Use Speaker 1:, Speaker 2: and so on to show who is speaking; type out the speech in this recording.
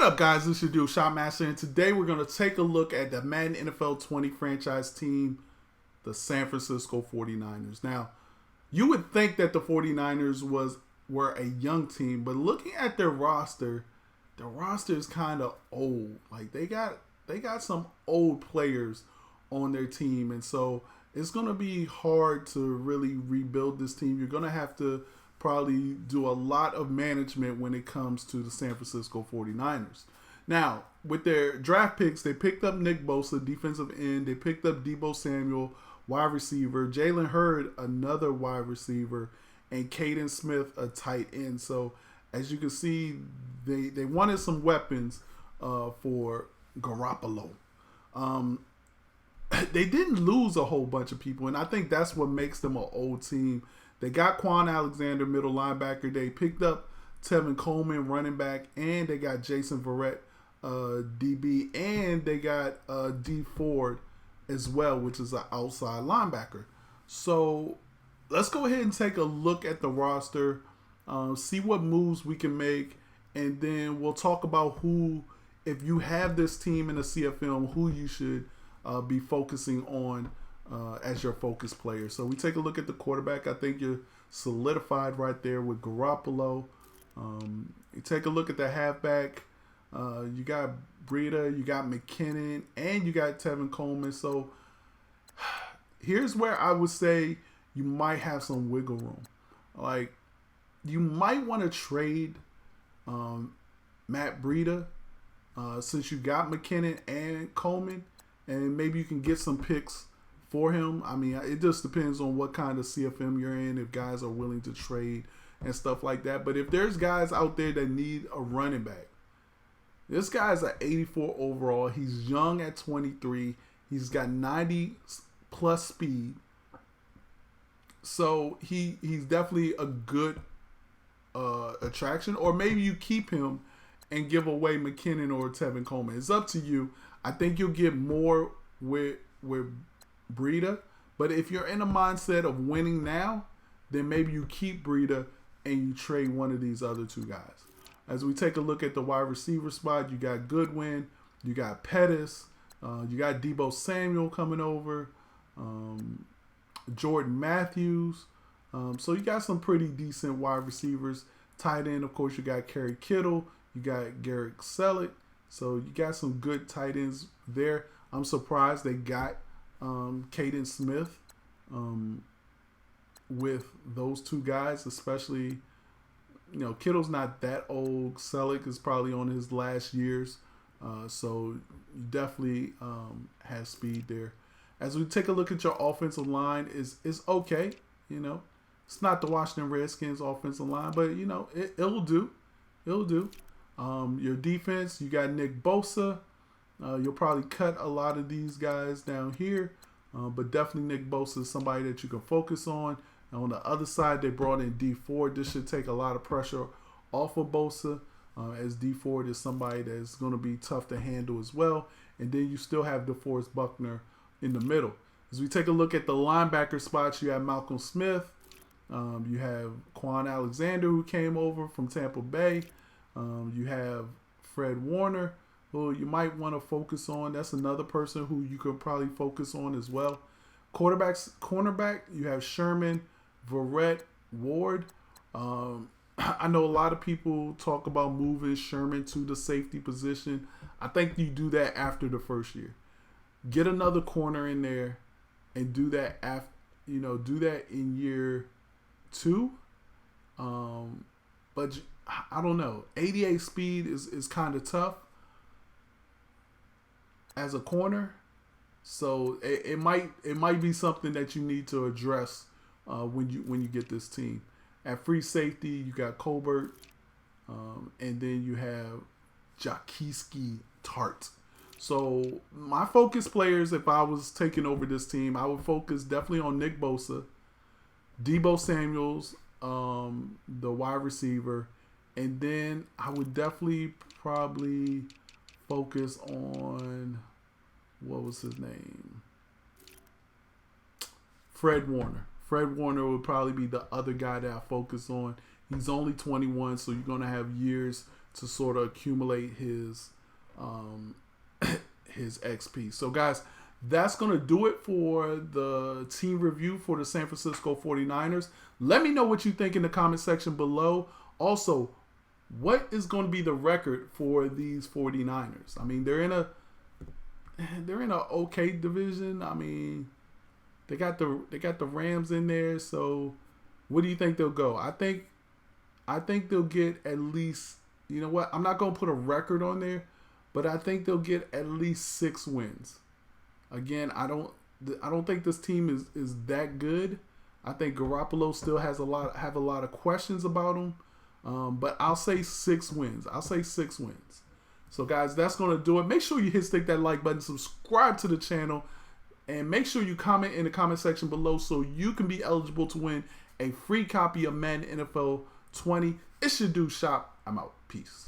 Speaker 1: What up, guys? This is your dude, ShopMaster, and today we're going to take a look at the Madden NFL 20 franchise team, the San Francisco 49ers. Now, you would think that the 49ers were a young team, but looking at their roster is kind of old. Like they got some old players on their team, and so it's going to be hard to really rebuild this team. You're going to have to probably do a lot of management when it comes to the San Francisco 49ers. Now, with their draft picks, they picked up Nick Bosa, defensive end. They picked up Deebo Samuel, wide receiver. Jalen Hurd, another wide receiver. And Caden Smith, a tight end. So, as you can see, they wanted some weapons for Garoppolo. They didn't lose a whole bunch of people, and I think that's what makes them an old team. They got Quan Alexander, middle linebacker. They picked up Tevin Coleman, running back, and they got Jason Verrett, DB, and they got D Ford as well, which is an outside linebacker. So let's go ahead and take a look at the roster, see what moves we can make, and then we'll talk about who, if you have this team in the CFM, who you should be focusing on as your focus player. So we take a look at the quarterback. I think you're solidified right there with Garoppolo. You take a look at the halfback. You got Breida, you got McKinnon, and you got Tevin Coleman. So here's where I would say you might have some wiggle room. Like, you might want to trade Matt Breida since you got McKinnon and Coleman, and maybe you can get some picks for him. I mean, it just depends on what kind of CFM you're in, if guys are willing to trade and stuff like that. But if there's guys out there that need a running back, this guy's an 84 overall. He's young at 23. He's got 90 plus speed. So he's definitely a good attraction. Or maybe you keep him and give away McKinnon or Tevin Coleman. It's up to you. I think you'll get more with Breida, but if you're in a mindset of winning now, then maybe you keep Breida and you trade one of these other two guys. As we take a look at the wide receiver spot, you got Goodwin, you got Pettis, you got Deebo Samuel coming over, Jordan Matthews. So you got some pretty decent wide receivers. Tight end, of course, you got Kerry Kittle, you got Garrett Selleck. So you got some good tight ends there. I'm surprised they got Caden Smith with those two guys, especially, Kittle's not that old. Selleck is probably on his last years. So you definitely has speed there. As we take a look at your offensive line, is okay. It's not the Washington Redskins offensive line, but it'll do. It'll do. Your defense, you got Nick Bosa. You'll probably cut a lot of these guys down here, but definitely Nick Bosa is somebody that you can focus on. And on the other side, they brought in D Ford. This should take a lot of pressure off of Bosa, as D Ford is somebody that's going to be tough to handle as well. And then you still have DeForest Buckner in the middle. As we take a look at the linebacker spots, you have Malcolm Smith. You have Quan Alexander, who came over from Tampa Bay. You have Fred Warner, who you might want to focus on. That's another person who you could probably focus on as well. Cornerback, you have Sherman, Verrett, Ward. I know a lot of people talk about moving Sherman to the safety position. I think you do that after the first year. Get another corner in there and do that after, do that in year 2. But I don't know. 88 speed is kind of tough as a corner. So it might be something that you need to address when you get this team. At free safety, you got Colbert, and then you have Jaquiski Tart. So my focus players, if I was taking over this team, I would focus definitely on Nick Bosa, Deebo Samuels, the wide receiver, and then I would definitely probably focus on, what was his name? Fred Warner. Fred Warner would probably be the other guy that I focus on. He's only 21, so you're going to have years to sort of accumulate his his XP. So guys, that's going to do it for the team review for the San Francisco 49ers. Let me know what you think in the comment section below. Also, what is going to be the record for these 49ers? I mean, they're in a okay division. I mean, they got the Rams in there. So, what do you think they'll go? I think they'll get at least, you know what? I'm not going to put a record on there, but I think they'll get at least 6 wins. Again, I don't think this team is that good. I think Garoppolo still have a lot of questions about him. But I'll say 6 wins. So guys, that's going to do it. Make sure you hit that like button, subscribe to the channel, and make sure you comment in the comment section below so you can be eligible to win a free copy of Madden NFL 20. It's your dude Shop. I'm out. Peace.